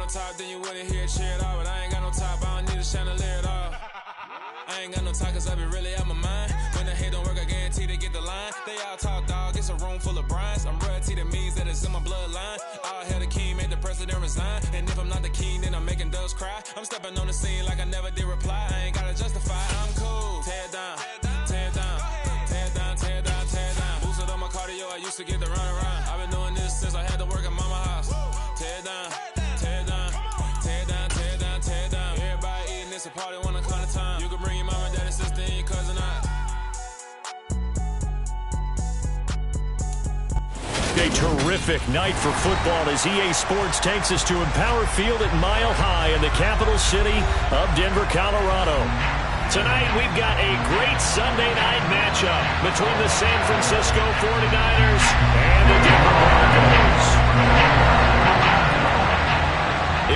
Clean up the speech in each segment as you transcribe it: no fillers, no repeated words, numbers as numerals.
top, then you wouldn't hear shit all. But I ain't got no top, I don't need a chandelier at all. I ain't got no talk, cause I be really out my mind. When the hate don't work, I guarantee they get the line. They all talk, dog, it's a room full of brines. I'm royalty, that means that it's in my bloodline. All hell the king, made the president resign. And if I'm not the king, then I'm making doves cry. I'm stepping on the scene like I never did reply. I ain't gotta justify, I'm cool. Tear down, tear down, tear down, tear down, tear down. Boosted on my cardio, I used to get the run around. I've been doing this since I had to work at mama house. Tear down, tear down, tear down, tear down, tear down. Everybody eating, it's a party, one o'clock of time. You can bring your mama, daddy, sister, and your cousin out. A terrific night for football as EA Sports takes us to Empower Field at Mile High in the capital city of Denver, Colorado. Tonight we've got a great Sunday night matchup between the San Francisco 49ers and the Denver Broncos.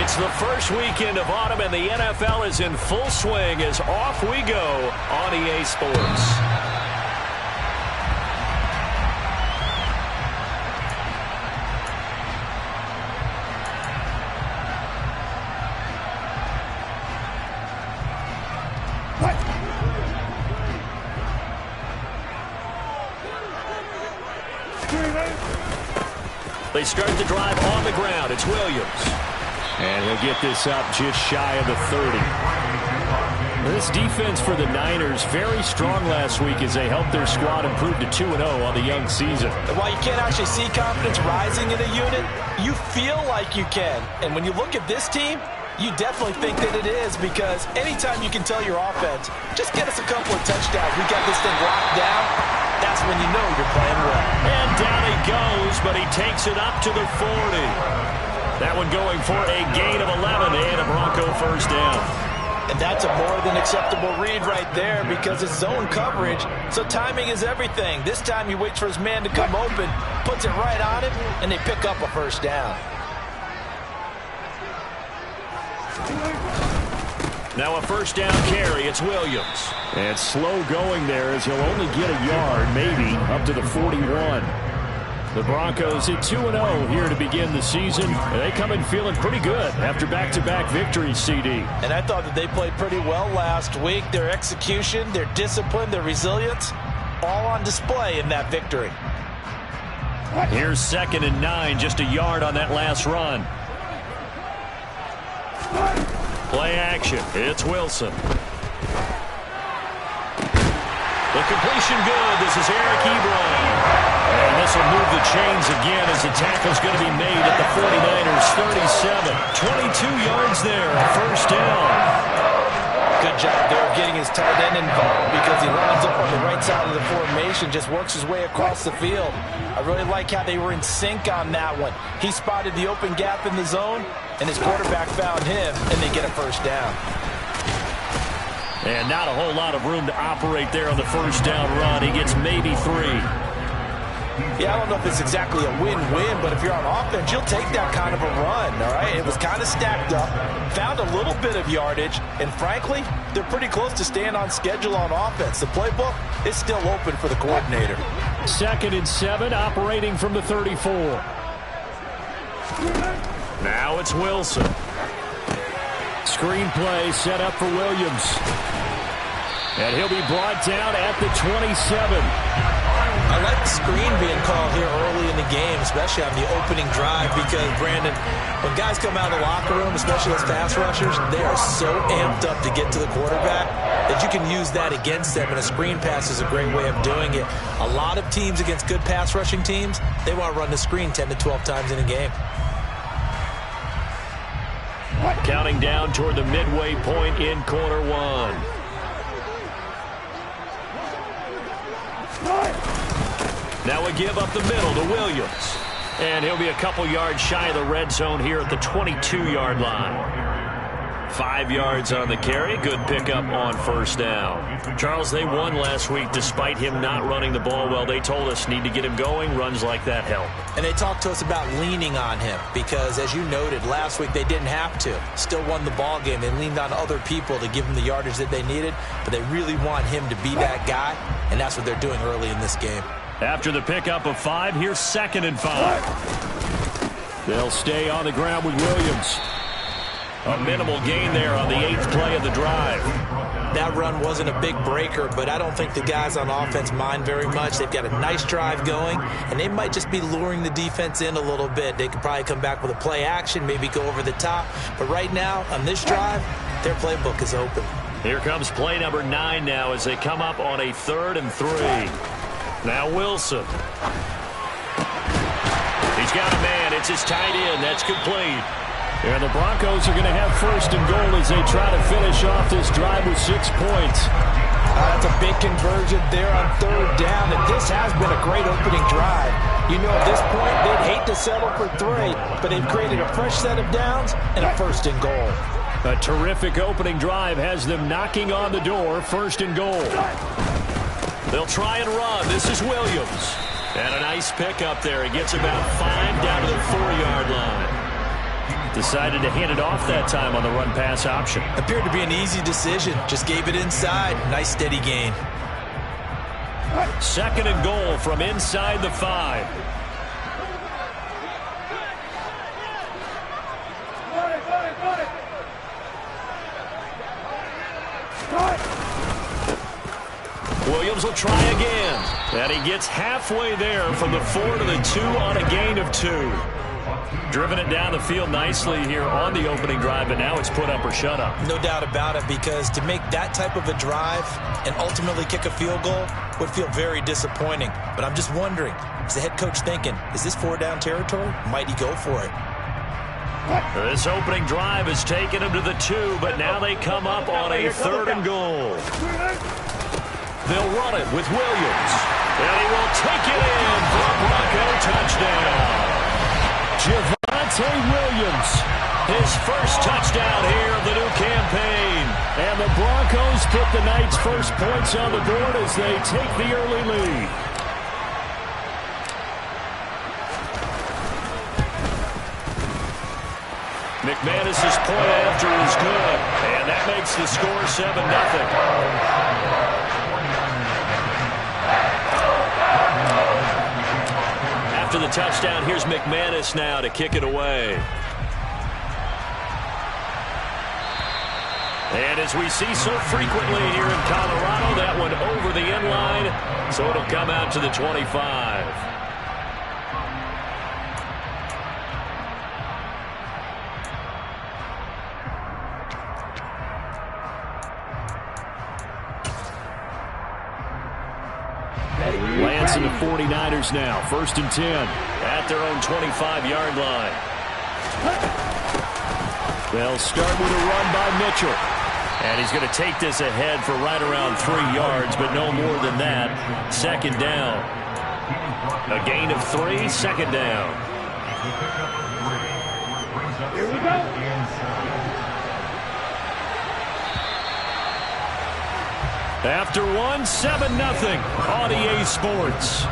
It's the first weekend of autumn and the NFL is in full swing as off we go on EA Sports. They start the drive on the ground. It's Williams. And he'll get this up just shy of the 30. This defense for the Niners, very strong last week as they helped their squad improve to 2-0 on the young season. And while you can't actually see confidence rising in a unit, you feel like you can. And when you look at this team, you definitely think that it is, because anytime you can tell your offense, just get us a couple of touchdowns, we got this thing locked down, that's when you know you're playing well. And down he goes, but he takes it up to the 40. That one going for a gain of 11 and a Bronco first down. And that's a more than acceptable read right there because it's zone coverage, so timing is everything. This time he waits for his man to come open, puts it right on him, and they pick up a first down. Now a first down carry, it's Williams. And slow going there as he'll only get a yard, maybe, up to the 41. The Broncos at 2-0 here to begin the season. And they come in feeling pretty good after back-to-back victories, CD. And I thought that they played pretty well last week. Their execution, their discipline, their resilience, all on display in that victory. Here's 2nd and 9, just a yard on that last run. Play action. It's Wilson. The completion good. This is Eric Ebron. And this will move the chains again as the tackle's going to be made at the 49ers 37. 22 yards there. First down. Good job there of getting his tight end involved because he lines up on the right side of the formation, just works his way across the field. I really like how they were in sync on that one. He spotted the open gap in the zone, and his quarterback found him, and they get a first down. And not a whole lot of room to operate there on the first down run. He gets maybe 3. Yeah, I don't know if it's exactly a win-win, but if you're on offense, you'll take that kind of a run, all right? It was kind of stacked up, found a little bit of yardage, and frankly, they're pretty close to staying on schedule on offense. The playbook is still open for the coordinator. 2nd and 7, operating from the 34. Now it's Wilson. Screen play set up for Williams. And he'll be brought down at the 27. I like the screen being called here early in the game, especially on the opening drive, because, Brandon, when guys come out of the locker room, especially as pass rushers, they are so amped up to get to the quarterback that you can use that against them, and a screen pass is a great way of doing it. A lot of teams against good pass rushing teams, they want to run the screen 10 to 12 times in a game. Counting down toward the midway point in quarter 1. Now a give up the middle to Williams. And he'll be a couple yards shy of the red zone here at the 22-yard line. 5 yards on the carry. Good pickup on first down. Charles, they won last week despite him not running the ball well. They told us need to get him going. Runs like that help. And they talked to us about leaning on him because, as you noted, last week they didn't have to. Still won the ball game. They leaned on other people to give them the yardage that they needed, but they really want him to be that guy, and that's what they're doing early in this game. After the pickup of 5, here's 2nd and 5. They'll stay on the ground with Williams. A minimal gain there on the 8th play of the drive. That run wasn't a big breaker, but I don't think the guys on offense mind very much. They've got a nice drive going, and they might just be luring the defense in a little bit. They could probably come back with a play action, maybe go over the top. But right now, on this drive, their playbook is open. Here comes play number 9 now as they come up on a 3rd and 3. Now Wilson. He's got a man. It's his tight end. That's complete. And the Broncos are going to have 1st and goal as they try to finish off this drive with 6 points. That's a big conversion there on 3rd down, and this has been a great opening drive. You know, at this point, they'd hate to settle for 3, but they've created a fresh set of downs and a 1st and goal. A terrific opening drive has them knocking on the door, 1st and goal. They'll try and run. This is Williams. And a nice pick up there. He gets about 5 down to the 4-yard line. Decided to hand it off that time on the run-pass option. Appeared to be an easy decision. Just gave it inside. Nice steady gain. 2nd and goal from inside the 5. Williams will try again. And he gets halfway there from the 4 to the 2 on a gain of 2. Driven it down the field nicely here on the opening drive, but now it's put up or shut up. No doubt about it, because to make that type of a drive and ultimately kick a field goal would feel very disappointing. But I'm just wondering, is the head coach thinking, is this 4-down territory? Might he go for it? This opening drive has taken him to the 2, but now they come up on a 3rd and goal. They'll run it with Williams. And he will take it in for a Bronco touchdown. Javonte Williams, his first touchdown here of the new campaign. And the Broncos put the night's first points on the board as they take the early lead. McManus's point after is good, and that makes the score 7-0. After the touchdown, here's McManus now to kick it away. And as we see so frequently here in Colorado, that one over the end line, so it'll come out to the 25. Lance and the 49ers now, 1st and 10 at their own 25-yard line. They'll start with a run by Mitchell. And he's going to take this ahead for right around 3 yards, but no more than that. 2nd down. A gain of 3, 2nd down. Here we go. After 1, 7-0 on EA Sports.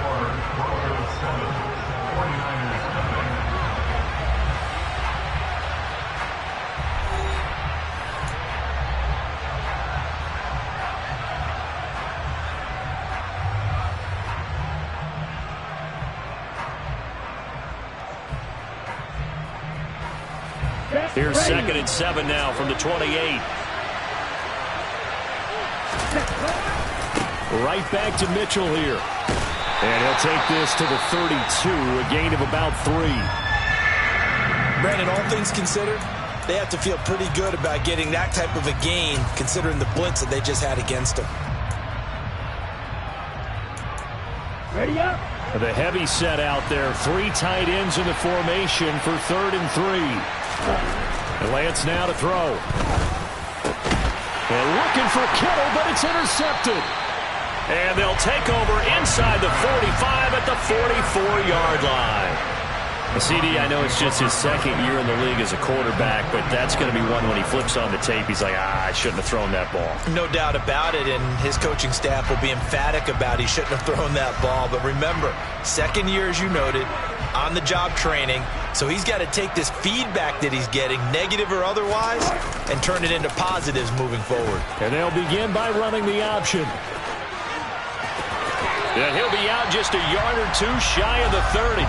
Here's 2nd and 7 now from the 28. Right back to Mitchell here. And he'll take this to the 32, a gain of about 3. Brandon, all things considered, they have to feel pretty good about getting that type of a gain, considering the blitz that they just had against them. Ready up. The heavy set out there. 3 tight ends in the formation for 3rd and 3. And Lance now to throw. And looking for Kittle, but it's intercepted. And they'll take over inside the 45 at the 44-yard line. CD, I know it's just his 2nd year in the league as a quarterback, but that's going to be one when he flips on the tape. He's like, I shouldn't have thrown that ball. No doubt about it, and his coaching staff will be emphatic about he shouldn't have thrown that ball. But remember, 2nd year, as you noted, on-the-job training, so he's got to take this feedback that he's getting, negative or otherwise, and turn it into positives moving forward. And they'll begin by running the option. And he'll be out just a yard or 2 shy of the 30.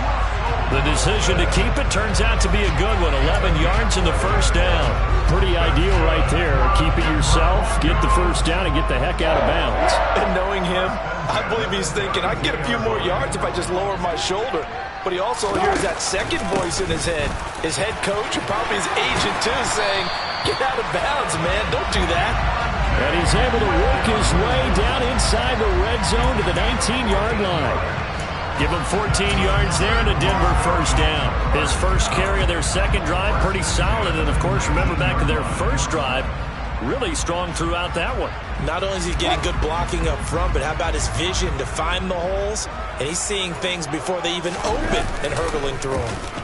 The decision to keep it turns out to be a good one. 11 yards in the first down. Pretty ideal right there. Keep it yourself, get the first down, and get the heck out of bounds. And knowing him, I believe he's thinking, I can get a few more yards if I just lower my shoulder. But he also hears that second voice in his head. His head coach, and probably his agent too, saying, get out of bounds, man. Don't do that. And he's able to work his way down inside the red zone to the 19-yard line. Give him 14 yards there and a Denver first down. His first carry of their second drive, pretty solid. And, of course, remember back to their first drive, really strong throughout that one. Not only is he getting good blocking up front, but how about his vision to find the holes? And he's seeing things before they even open and hurtling through them.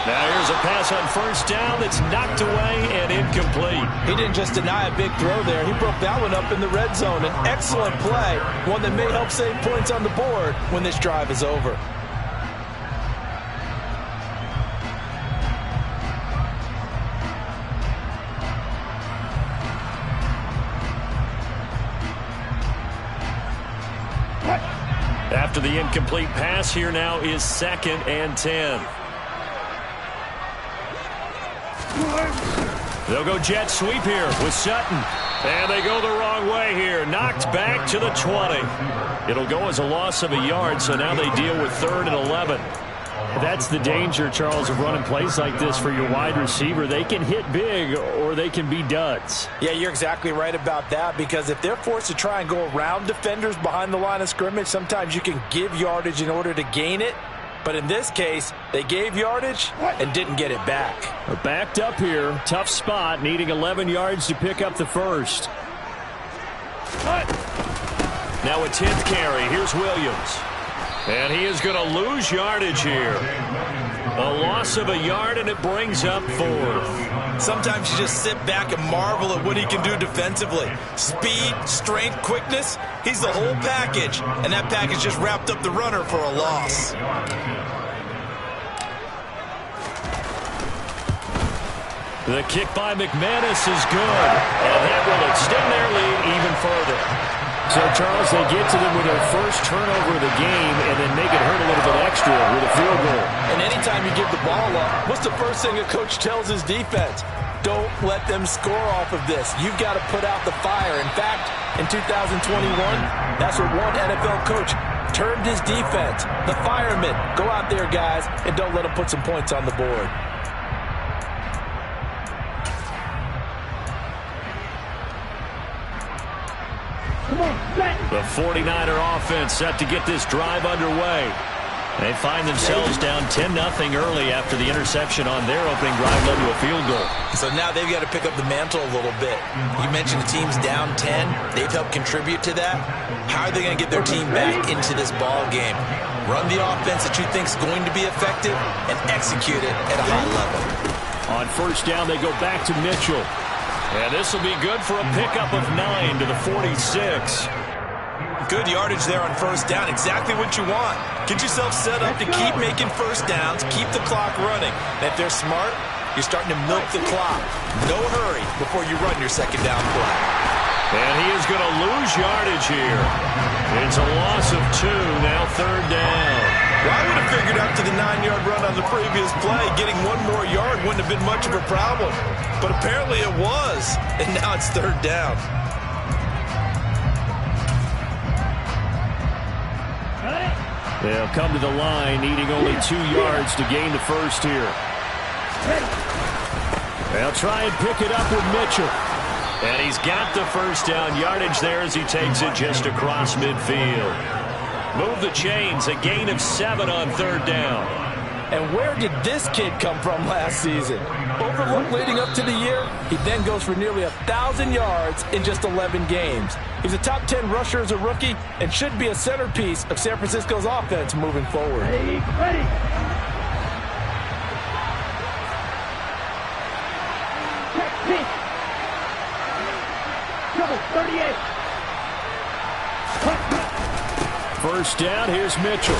Now here's a pass on first down that's knocked away and incomplete. He didn't just deny a big throw there. He broke that one up in the red zone. An excellent play, one that may help save points on the board when this drive is over. After the incomplete pass, here now is 2nd and 10. They'll go jet sweep here with Sutton. And they go the wrong way here. Knocked back to the 20. It'll go as a loss of a yard, so now they deal with 3rd and 11. That's the danger, Charles, of running plays like this for your wide receiver. They can hit big or they can be duds. Yeah, you're exactly right about that, because if they're forced to try and go around defenders behind the line of scrimmage, sometimes you can give yardage in order to gain it. But in this case, they gave yardage and didn't get it back. They're backed up here. Tough spot, needing 11 yards to pick up the first. Now a 10th carry. Here's Williams. And he is going to lose yardage here. A loss of a yard, and it brings up 4th. Sometimes you just sit back and marvel at what he can do defensively. Speed, strength, quickness, he's the whole package. And that package just wrapped up the runner for a loss. The kick by McManus is good. And that will extend their lead even further. So, Charles, they get to them with their first turnover of the game and then make it hurt a little bit extra with a field goal. And anytime you give the ball up, what's the first thing a coach tells his defense? Don't let them score off of this. You've got to put out the fire. In fact, in 2021, that's what one NFL coach termed his defense. The firemen. Go out there, guys, and don't let them put some points on the board. The 49er offense set to get this drive underway. They find themselves down 10-0 early after the interception on their opening drive led to a field goal. So now they've got to pick up the mantle a little bit. You mentioned the team's down 10. They've helped contribute to that. How are they going to get their team back into this ball game? Run the offense that you think is going to be effective and execute it at a high level. On first down, they go back to Mitchell. And this will be good for a pickup of 9 to the 46. Good yardage there on first down. Exactly what you want. Get yourself set up to keep making first downs, keep the clock running. And if they're smart, you're starting to milk the clock. No hurry before you run your second down play. And he is going to lose yardage here. It's a loss of 2, now 3rd down. Well, I would have figured after the 9-yard run on the previous play, getting one more yard wouldn't have been much of a problem. But apparently it was, and now it's 3rd down. They'll come to the line, needing only 2 yards to gain the first here. They'll try and pick it up with Mitchell. And he's got the first down yardage there as he takes it just across midfield. Move the chains, a gain of 7 on 3rd down. And where did this kid come from last season? Overlooked leading up to the year, he then goes for nearly 1,000 yards in just 11 games. He's a top 10 rusher as a rookie and should be a centerpiece of San Francisco's offense moving forward. Ready. Check, Double 38. First down, here's Mitchell.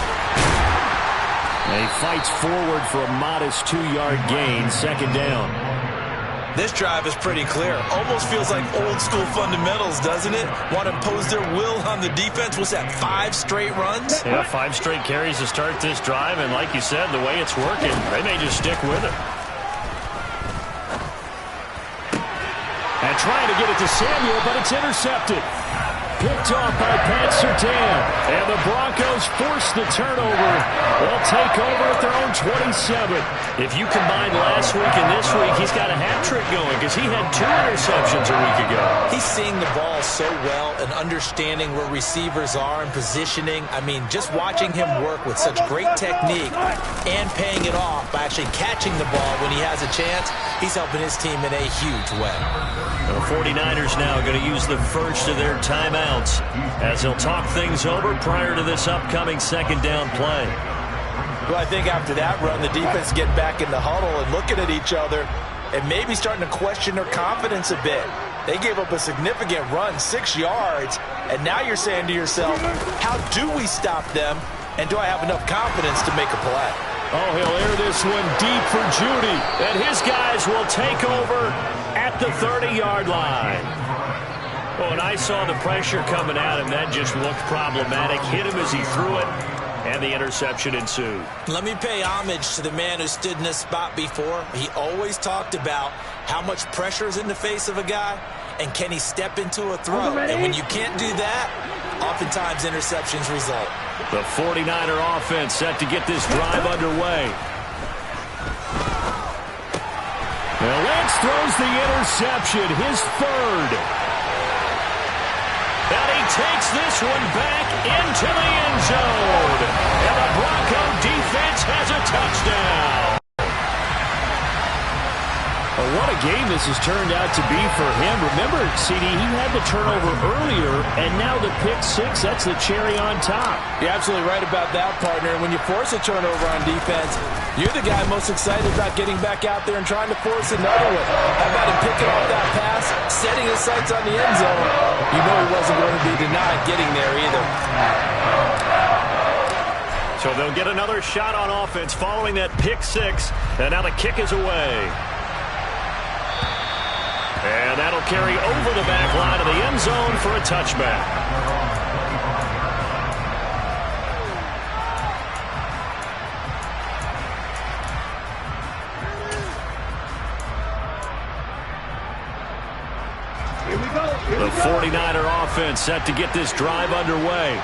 And he fights forward for a modest 2-yard gain, 2nd down. This drive is pretty clear. Almost feels like old school fundamentals, doesn't it? Want to impose their will on the defense. Was that 5 straight runs? Yeah, 5 straight carries to start this drive, and like you said, the way it's working, they may just stick with it. And trying to get it to Samuel, but it's intercepted. Picked off by Pat Surtain. And the Broncos force the turnover. They'll take over at their own 27. If you combine last week and this week, he's got a hat trick going because he had 2 interceptions a week ago. He's seeing the ball so well and understanding where receivers are and positioning. I mean, just watching him work with such great technique and paying it off by actually catching the ball when he has a chance, he's helping his team in a huge way. The 49ers now going to use the first of their timeouts as they'll talk things over prior to this upcoming second down play. Well, I think after that run, the defense getting back in the huddle and looking at each other and maybe starting to question their confidence a bit. They gave up a significant run, 6 yards, and now you're saying to yourself, how do we stop them, and do I have enough confidence to make a play? Oh, he'll air this one deep for Judy. And his guys will take over at the 30-yard line. Well, when I saw the pressure coming at him, that just looked problematic. Hit him as he threw it, and the interception ensued. Let me pay homage to the man who stood in this spot before. He always talked about how much pressure is in the face of a guy, and can he step into a throw. And when you can't do that, oftentimes interceptions result. The 49er offense set to get this drive underway. Now Lance throws the interception, his 3rd. And he takes this one back into the end zone. And the Bronco defense has a touchdown. Oh, what a game this has turned out to be for him. Remember, CD, he had the turnover earlier, and now the pick-6, that's the cherry on top. You're absolutely right about that, partner. When you force a turnover on defense, you're the guy most excited about getting back out there and trying to force another one. How about him picking off that pass, setting his sights on the end zone? You know he wasn't going to be denied getting there either. So they'll get another shot on offense following that pick-6, and now the kick is away. And that'll carry over the back line of the end zone for a touchback. Here we go. The 49er offense set to get this drive underway.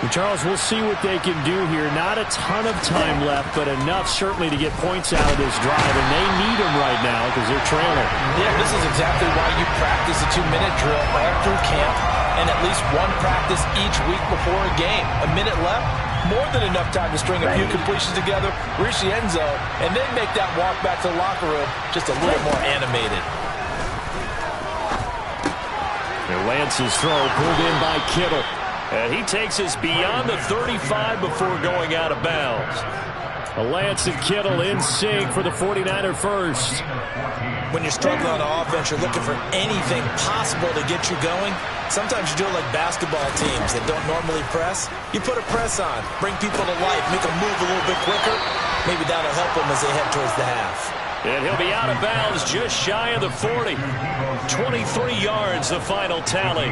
And Charles, we'll see what they can do here. Not a ton of time left, but enough certainly to get points out of this drive, and they need them right now because they're trailing. Yeah, this is exactly why you practice a 2-minute drill all through camp and at least one practice each week before a game. A minute left, more than enough time to string a few completions together, reach the end zone, and then make that walk back to the locker room just a little more animated. And Lance's throw pulled in by Kittle. And he takes us beyond the 35 before going out of bounds. Lance and Kittle in sync for the 49er first. When you're struggling on offense, you're looking for anything possible to get you going. Sometimes you do it like basketball teams that don't normally press. You put a press on, bring people to life, make them move a little bit quicker. Maybe that'll help them as they head towards the half. And he'll be out of bounds just shy of the 40. 23 yards, the final tally.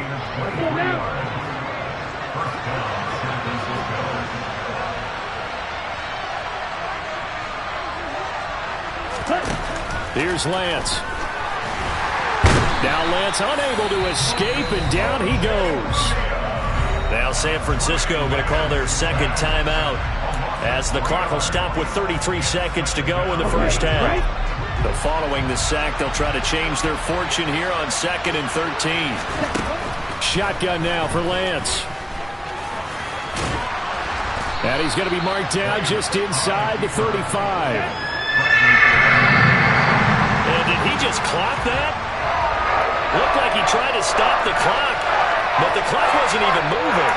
Here's Lance. Now Lance unable to escape, and down he goes. Now San Francisco going to call their second timeout as the clock will stop with 33 seconds to go in the first half. But following the sack, they'll try to change their fortune here on 2nd and 13. Shotgun now for Lance. And he's going to be marked down just inside the 35. And did he just clock that? Looked like he tried to stop the clock, but the clock wasn't even moving.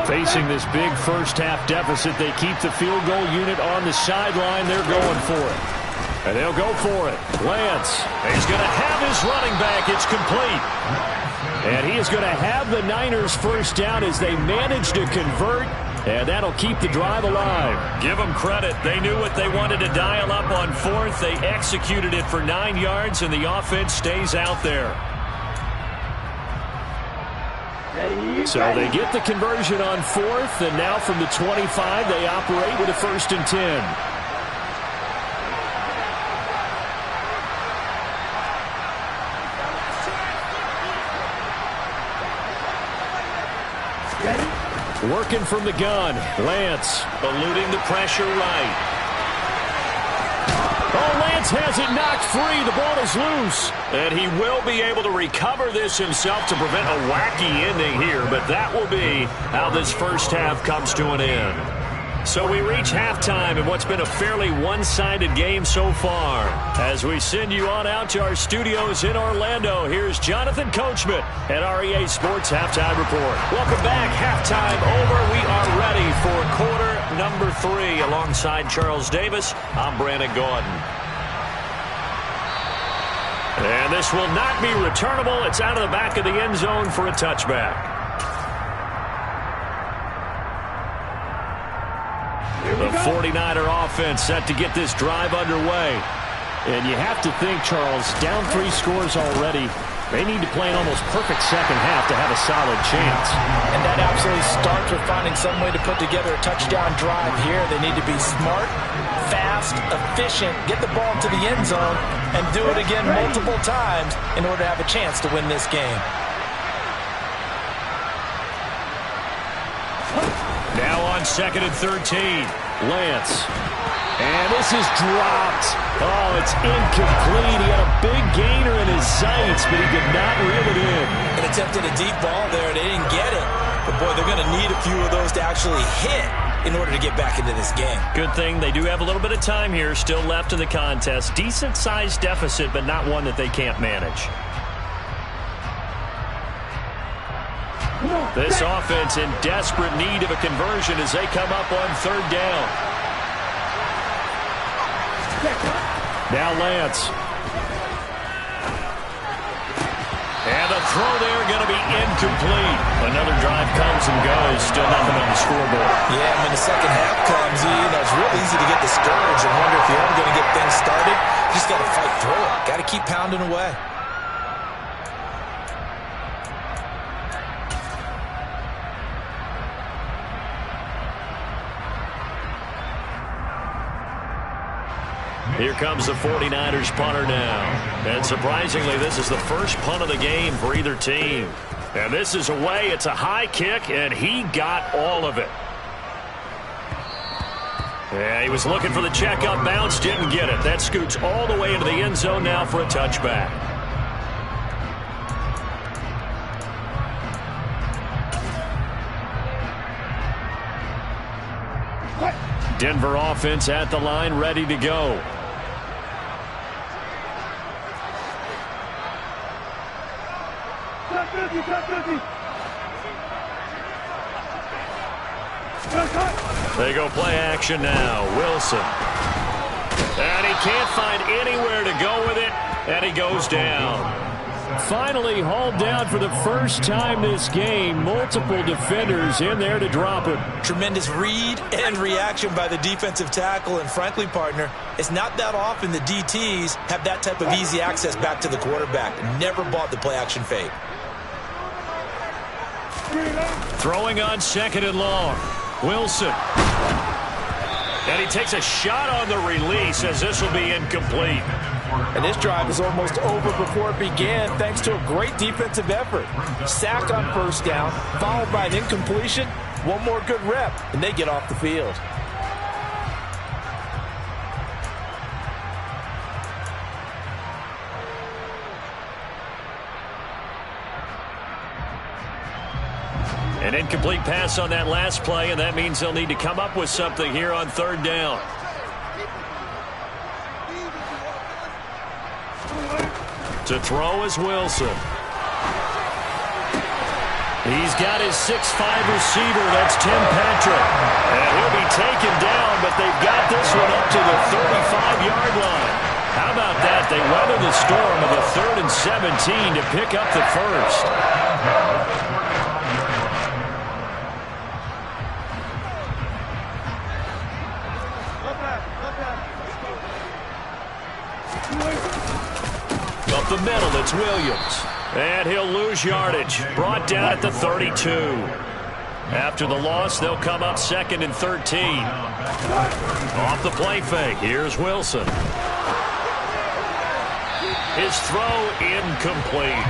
Facing this big first-half deficit, they keep the field goal unit on the sideline. They're going for it. And they'll go for it. Lance, he's going to have his running back. It's complete. And he is going to have the Niners first down as they manage to convert. And that'll keep the drive alive. Give them credit. They knew what they wanted to dial up on fourth. They executed it for 9 yards, and the offense stays out there. So they get the conversion on fourth, and now from the 25, they operate with a 1st and 10. Working from the gun. Lance eluding the pressure right. Oh, Lance has it knocked free. The ball is loose. And he will be able to recover this himself to prevent a wacky ending here. But that will be how this first half comes to an end. So we reach halftime in what's been a fairly one-sided game so far. As we send you on out to our studios in Orlando, here's Jonathan Coachman at REA Sports Halftime Report. Welcome back. Halftime over. We are ready for quarter number 3. Alongside Charles Davis, I'm Brandon Gordon. And this will not be returnable. It's out of the back of the end zone for a touchback. The 49er offense set to get this drive underway. And you have to think, Charles, down 3 scores already. They need to play an almost perfect second half to have a solid chance. And that absolutely starts with finding some way to put together a touchdown drive here. They need to be smart, fast, efficient, get the ball to the end zone, and do it again multiple times in order to have a chance to win this game. Now on 2nd and 13. Lance. And this is dropped. Oh, it's incomplete. He had a big gainer in his sights, but he did not reel it in. And attempted a deep ball there. They didn't get it. But, boy, they're going to need a few of those to actually hit in order to get back into this game. Good thing they do have a little bit of time here still left in the contest. Decent-sized deficit, but not one that they can't manage. This offense in desperate need of a conversion as they come up on 3rd down. Now Lance. And the throw there going to be incomplete. Another drive comes and goes. Still nothing on the scoreboard. Yeah, when the second half comes, it's real easy to get discouraged and wonder if you're ever going to get things started. You just got to fight through it. Got to keep pounding away. Here comes the 49ers punter now. And surprisingly, this is the first punt of the game for either team. And this is away. It's a high kick, and he got all of it. Yeah, he was looking for the check-up bounce, didn't get it. That scoots all the way into the end zone now for a touchback. Denver offense at the line, ready to go. They go play action now. Wilson. And he can't find anywhere to go with it, and he goes down. Finally hauled down for the first time this game. Multiple defenders in there to drop him. Tremendous read and reaction by the defensive tackle. And frankly, partner, it's not that often the DTs have that type of easy access back to the quarterback. Never bought the play action fake. Throwing on 2nd and long. Wilson. And he takes a shot on the release as this will be incomplete. And this drive is almost over before it began thanks to a great defensive effort. Sack on 1st down, followed by an incompletion. One more good rep, and they get off the field. An incomplete pass on that last play, and that means they'll need to come up with something here on 3rd down. To throw is Wilson. He's got his 6'5 receiver. That's Tim Patrick. And he'll be taken down, but they've got this one up to the 35-yard line. How about that? They weather the storm of a 3rd and 17 to pick up the first. Up the middle, it's Williams. And he'll lose yardage. Brought down at the 32. After the loss, they'll come up 2nd and 13. Off the play fake, here's Wilson. His throw incomplete.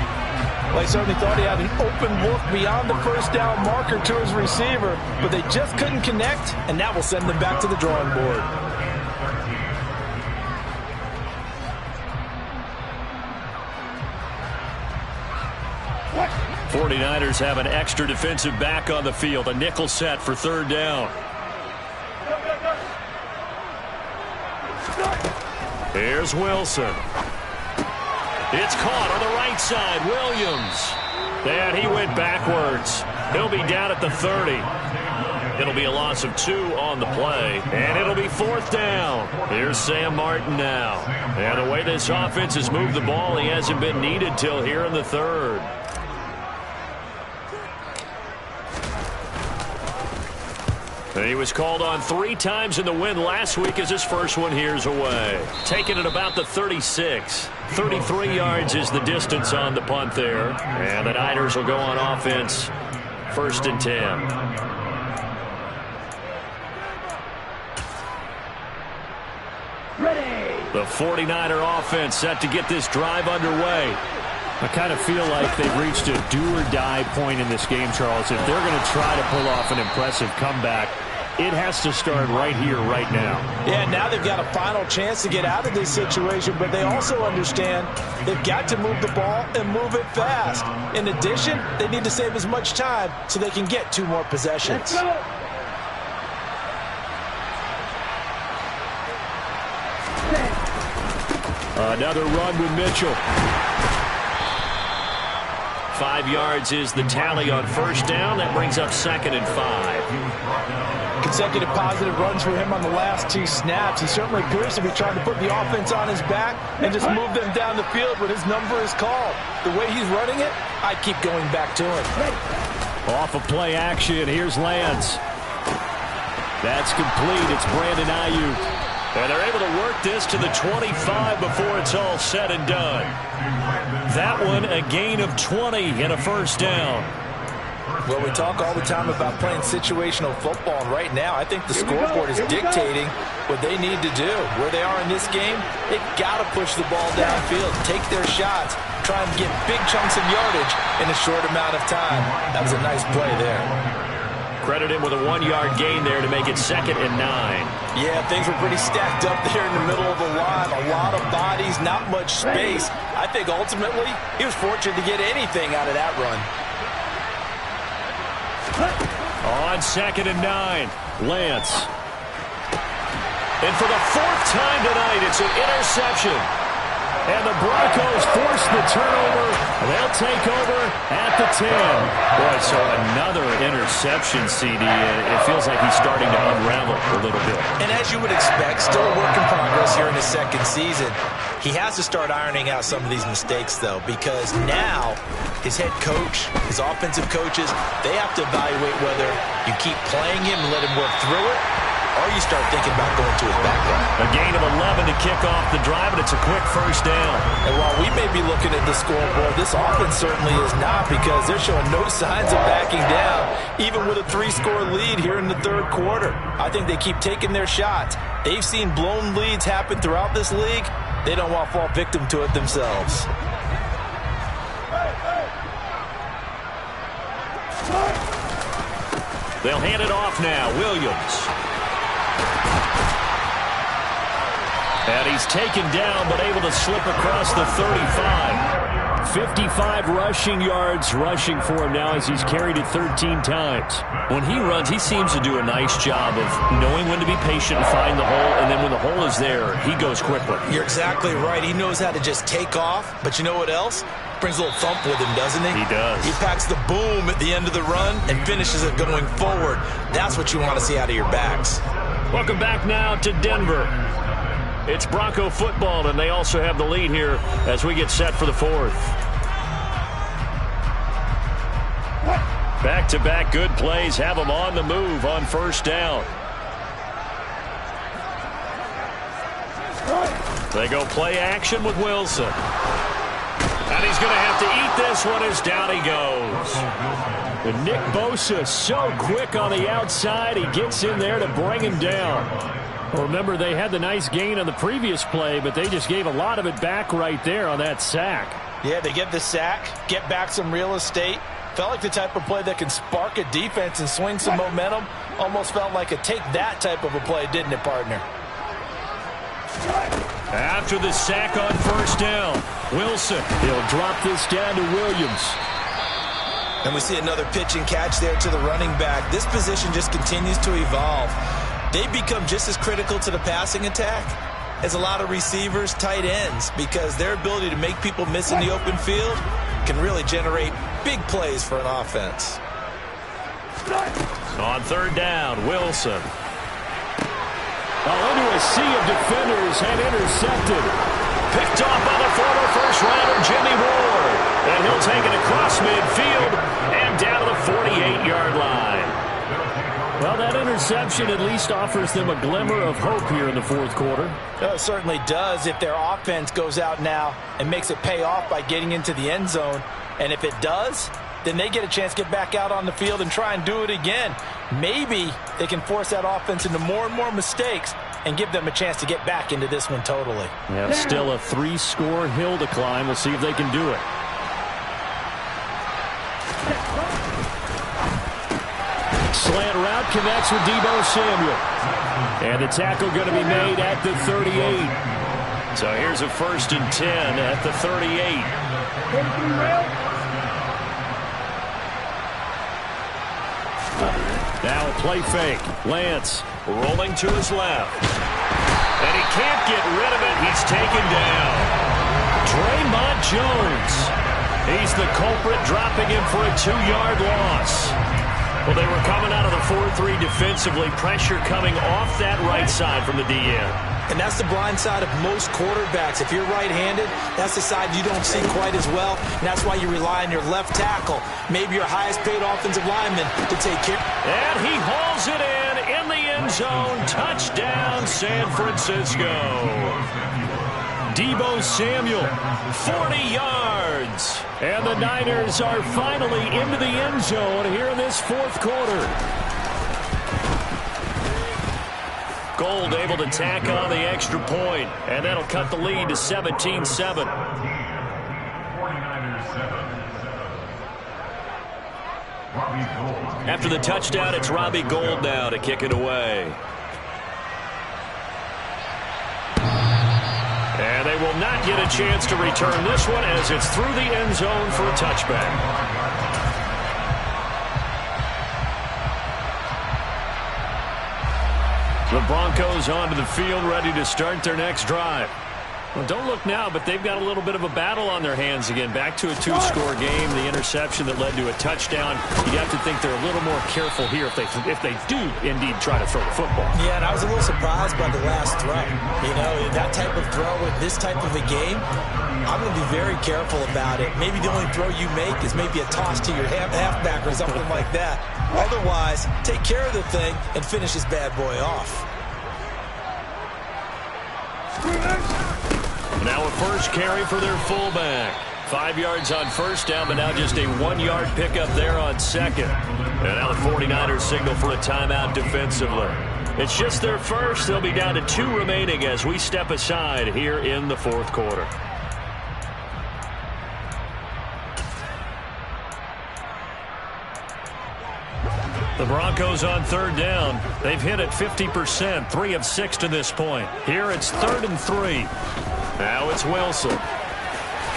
Well, he certainly thought he had an open look beyond the first down marker to his receiver, but they just couldn't connect, and that will send them back to the drawing board. 49ers have an extra defensive back on the field, a nickel set for 3rd down. Here's Wilson. It's caught on the right side. Williams. And he went backwards. He'll be down at the 30. It'll be a loss of 2 on the play, and it'll be 4th down. Here's Sam Martin now. And the way this offense has moved the ball, he hasn't been needed till here in the 3rd. He was called on 3 times in the win last week as his first one here's away. Taking it about the 36. 33 yards is the distance on the punt there. And the Niners will go on offense 1st and 10. The 49er offense set to get this drive underway. I kind of feel like they've reached a do-or-die point in this game, Charles. If they're going to try to pull off an impressive comeback, it has to start right here, right now. Yeah, now they've got a final chance to get out of this situation, but they also understand they've got to move the ball and move it fast. In addition, they need to save as much time so they can get 2 more possessions. Let's go. Another run with Mitchell. 5 yards is the tally on 1st down. That brings up 2nd and 5. Consecutive positive runs for him on the last 2 snaps. He certainly appears to be trying to put the offense on his back and just move them down the field when his number is called. The way he's running it, I keep going back to him. Off of play action, here's Lance. That's complete. It's Brandon Ayuk. And they're able to work this to the 25 before it's all said and done. That one, a gain of 20 and a 1st down. Well, we talk all the time about playing situational football, and right now I think the scoreboard is dictating what they need to do. Where they are in this game, they've got to push the ball downfield, take their shots, try and get big chunks of yardage in a short amount of time. That was a nice play there. Credit him with a 1-yard gain there to make it 2nd and 9. Yeah, things were pretty stacked up there in the middle of the line. A lot of bodies, not much space. I think ultimately he was fortunate to get anything out of that run. On 2nd and 9, Lance. And for the 4th time tonight, it's an interception. And the Broncos force the turnover. They'll take over at the 10. Boy, so another interception, CD. It feels like he's starting to unravel a little bit. And as you would expect, still a work in progress here in his 2nd season. He has to start ironing out some of these mistakes, though, because now his head coach, his offensive coaches, they have to evaluate whether you keep playing him and let him work through it, or you start thinking about going to his backup. A gain of 11 to kick off the drive, and it's a quick 1st down. And while we may be looking at the scoreboard, this offense certainly is not, because they're showing no signs of backing down, even with a 3-score lead here in the 3rd quarter. I think they keep taking their shots. They've seen blown leads happen throughout this league. They don't want to fall victim to it themselves. They'll hand it off now. Williams. And he's taken down, but able to slip across the 35. 55 rushing yards rushing for him now as he's carried it 13 times. When he runs, he seems to do a nice job of knowing when to be patient and find the hole, and then when the hole is there, he goes quickly. You're exactly right. He knows how to just take off, but you know what else? brings a little thump with him, doesn't he? He does. He packs the boom at the end of the run and finishes it going forward. That's what you want to see out of your backs. Welcome back now to Denver. It's Bronco football, and they also have the lead here as we get set for the fourth. Back-to-back good plays have them on the move on first down. They go play action with Wilson. And he's going to have to eat this one as down he goes. And Nick Bosa so quick on the outside. He gets in there to bring him down. Well, remember, they had the nice gain on the previous play, but they just gave a lot of it back right there on that sack. Yeah, they get the sack, get back some real estate. Felt like the type of play that can spark a defense and swing some momentum. Almost felt like a take that type of a play, didn't it, partner? After the sack on first down, Wilson, he'll drop this down to Williams. And we see another pitch and catch there to the running back. This position just continues to evolve. They become just as critical to the passing attack as a lot of receivers, tight ends, because their ability to make people miss in the open field can really generate big plays for an offense. On third down, Wilson. Into a sea of defenders and intercepted. Picked off by the former first-rounder Jimmy Ward. And he'll take it across midfield and down to the 48-yard line. Well, that interception at least offers them a glimmer of hope here in the fourth quarter. It certainly does if their offense goes out now and makes it pay off by getting into the end zone. And if it does, then they get a chance to get back out on the field and try and do it again. Maybe they can force that offense into more and more mistakes and give them a chance to get back into this one totally. Yeah, still a 3-score hill to climb. We'll see if they can do it. Slant route connects with Deebo Samuel. And the tackle going to be made at the 38. So here's a 1st and 10 at the 38. Now a play fake. Lance rolling to his left. And he can't get rid of it. He's taken down. Draymond Jones. He's the culprit, dropping him for a 2-yard loss. Well, they were coming out of the 4-3 defensively. Pressure coming off that right side from the DN. And that's the blind side of most quarterbacks. If you're right-handed, that's the side you don't see quite as well. And that's why you rely on your left tackle, maybe your highest-paid offensive lineman, to take care. And he hauls it in the end zone. Touchdown, San Francisco. Deebo Samuel, 40 yards. And the Niners are finally into the end zone here in this fourth quarter. Gold able to tack on the extra point, and that'll cut the lead to 17-7. After the touchdown, it's Robbie Gould now to kick it away. And they will not get a chance to return this one as it's through the end zone for a touchback. The Broncos onto the field, ready to start their next drive. Well, don't look now, but they've got a little bit of a battle on their hands again. Back to a 2-score game, the interception that led to a touchdown. You have to think they're a little more careful here if they do indeed try to throw the football. Yeah, and I was a little surprised by the last throw. You know, that type of throw in this type of a game, I'm going to be very careful about it. Maybe the only throw you make is maybe a toss to your halfback or something like that. Otherwise, take care of the thing and finish this bad boy off. Now a first carry for their fullback. 5 yards on first down, but now just a 1-yard pickup there on second. And now the 49ers signal for a timeout defensively. It's just their first. They'll be down to 2 remaining as we step aside here in the fourth quarter. The Broncos on third down. They've hit it 50%, 3 of 6 to this point. Here it's 3rd and 3. Now it's Wilson.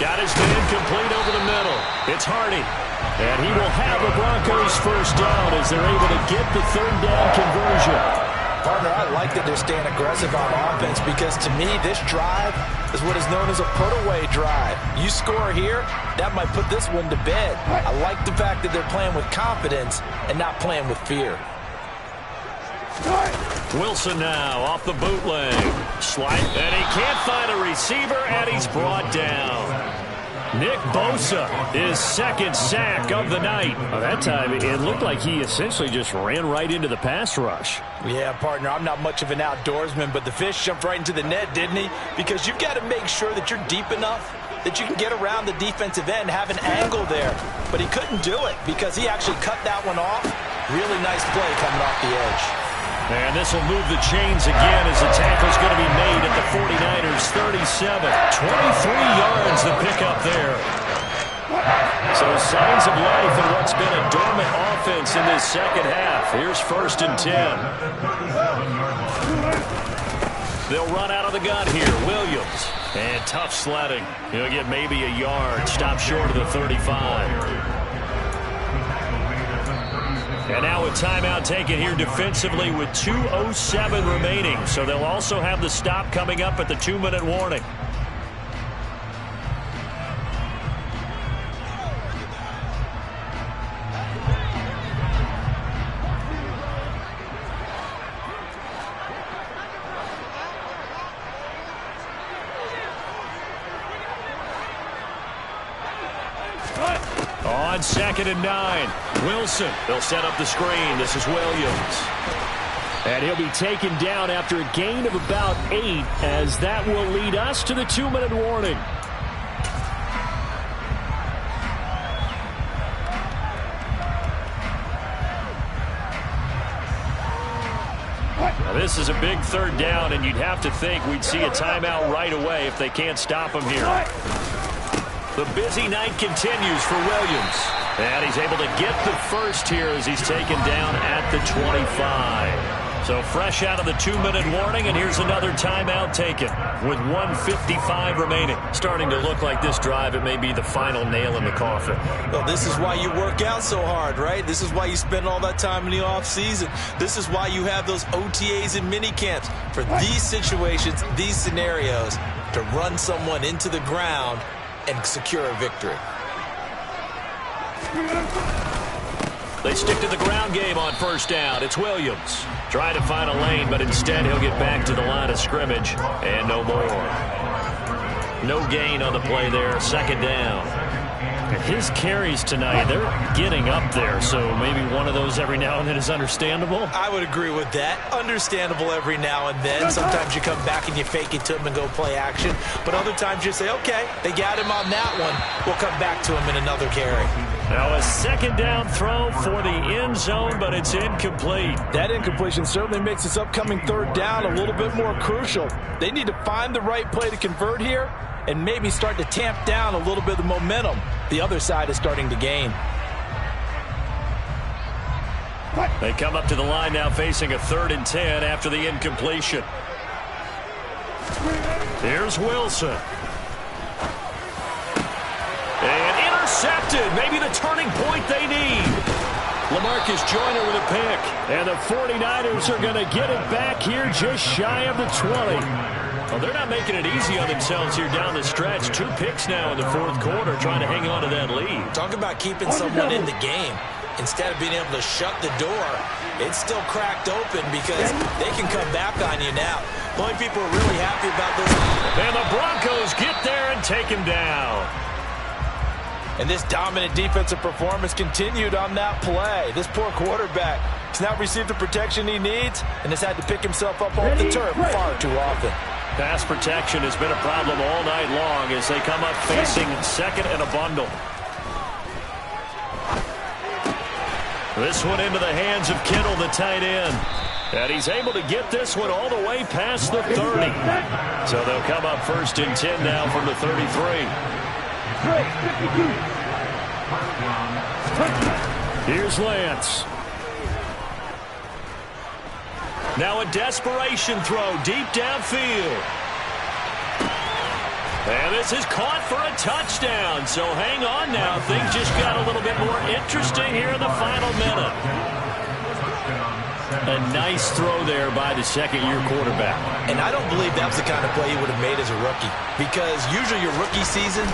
Got his man complete over the middle. It's Hardy. And he will have the Broncos first down as they're able to get the 3rd down conversion. Partner, I like that they're staying aggressive on offense because to me, this drive is what is known as a put-away drive. You score here, that might put this one to bed. I like the fact that they're playing with confidence and not playing with fear. Wilson now off the bootleg. Slight, and he can't find a receiver, and he's brought down. Nick Bosa, his second sack of the night. Well, that time, it looked like he essentially just ran right into the pass rush. Yeah, partner, I'm not much of an outdoorsman, but the fish jumped right into the net, didn't he? Because you've got to make sure that you're deep enough that you can get around the defensive end, have an angle there. But he couldn't do it because he actually cut that one off. Really nice play coming off the edge. And this will move the chains again as the tackle's going to be made at the 49ers 37. 23 yards the pickup there. So signs of life in what's been a dormant offense in this second half. Here's 1st and 10. They'll run out of the gun here. Williams. And tough sledding. He'll get maybe a yard. Stop short of the 35. And now a timeout taken here defensively with 2:07 remaining. So they'll also have the stop coming up at the 2-minute warning. On 2nd and 9, Wilson. They'll set up the screen. This is Williams. And he'll be taken down after a gain of about 8, as that will lead us to the 2-minute warning. Now this is a big 3rd down, and you'd have to think we'd see a timeout right away if they can't stop him here. The busy night continues for Williams. And he's able to get the first here as he's taken down at the 25. So fresh out of the 2-minute warning, and here's another timeout taken with 1:55 remaining. Starting to look like this drive, it may be the final nail in the coffin. Well, this is why you work out so hard, right? This is why you spend all that time in the offseason. This is why you have those OTAs and mini camps for these situations, these scenarios, to run someone into the ground and secure a victory. They stick to the ground game on 1st down. It's Williams. Trying to find a lane, but instead he'll get back to the line of scrimmage. And no more. No gain on the play there. 2nd down. His carries tonight, they're getting up there, so maybe one of those every now and then is understandable. I would agree with that. Understandable every now and then. Sometimes you come back and you fake it to him and go play action. But other times you say, okay, they got him on that one. We'll come back to him in another carry. Now a 2nd down throw for the end zone, but it's incomplete. That incompletion certainly makes this upcoming 3rd down a little bit more crucial. They need to find the right play to convert here and maybe start to tamp down a little bit of the momentum the other side is starting to gain. They come up to the line now facing a 3rd and 10 after the incompletion. Here's Wilson. And intercepted. Maybe the turning point they need. LaMarcus Joyner with a pick. And the 49ers are going to get it back here just shy of the 20. Well, they're not making it easy on themselves here down the stretch. 2 picks now in the 4th quarter trying to hang on to that lead. Talk about keeping someone in the game. Instead of being able to shut the door, it's still cracked open because they can come back on you now. The only people are really happy about this. And the Broncos get there and take him down. And this dominant defensive performance continued on that play. This poor quarterback has not received the protection he needs and has had to pick himself up off the turf far too often. Pass protection has been a problem all night long as they come up facing 2nd and a bundle. This one into the hands of Kittle, the tight end. And he's able to get this one all the way past the 30. So they'll come up 1st and 10 now from the 33. Here's Lance. Now a desperation throw deep downfield. And this is caught for a touchdown. So hang on now. Things just got a little bit more interesting here in the final minute. A nice throw there by the second-year quarterback. And I don't believe that was the kind of play he would have made as a rookie, because usually your rookie season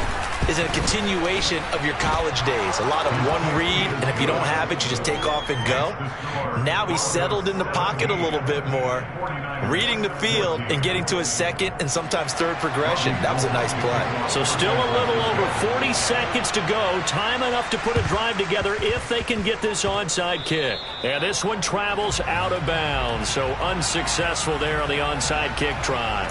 is a continuation of your college days. A lot of one read, and if you don't have it, you just take off and go. Now he's settled in the pocket a little bit more, reading the field and getting to his second and sometimes third progression. That was a nice play. So still a little over 40 seconds to go. Time enough to put a drive together if they can get this onside kick. And this one travels out of bounds. So unsuccessful there on the onside kick try.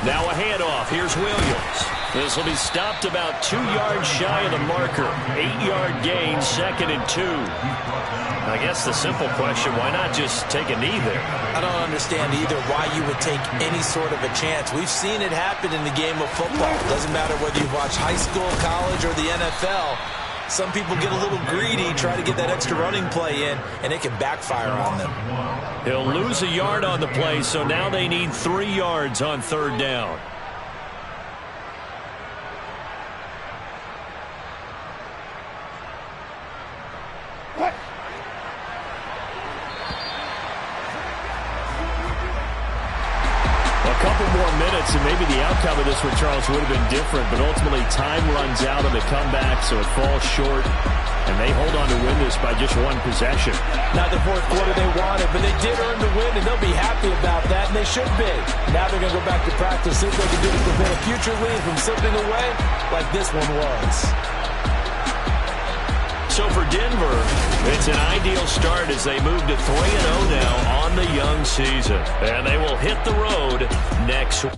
Now a handoff. Here's Williams. This will be stopped about 2 yards shy of the marker. 8-yard gain, 2nd and 2. I guess the simple question, why not just take a knee there? I don't understand either why you would take any sort of a chance. We've seen it happen in the game of football. Doesn't matter whether you watch high school, college, or the NFL. Some people get a little greedy, try to get that extra running play in, and it can backfire on them. He'll lose a yard on the play, so now they need 3 yards on 3rd down. A couple more minutes, and maybe the outcome of this one, Charles, would have been different, but ultimately time runs out on the comeback, so it falls short, and they hold on to win this by just 1 possession. Not the fourth quarter they wanted, but they did earn the win, and they'll be happy about that, and they should be. Now they're going to go back to practice, see if they can do to prevent a future lead from slipping away like this one was. So for Denver, it's an ideal start as they move to 3-0 now on the young season. And they will hit the road next week.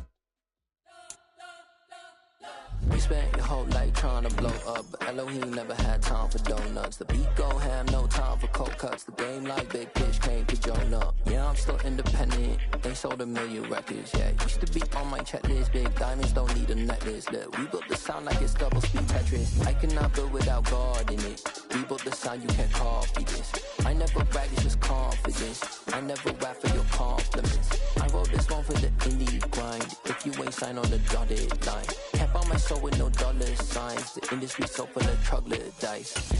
We spent your whole life trying to blow up, but Elohim never had time for donuts. The beat gon' have no time for cold cuts. The game like Big Pitch came to Jonah. Yeah, I'm still independent. They sold 1 million records. Yeah, used to be on my checklist. Big diamonds don't need a necklace. Look, we built the sound like it's double speed Tetris. I cannot build without God in it. We built the sound, you can't copy this. I never brag, it's just confidence. I never rap for your compliments. I wrote this one for the indie grind. If you ain't signed on the dotted line, can't buy my soul with no dollar signs. The industry so full of troglodytes.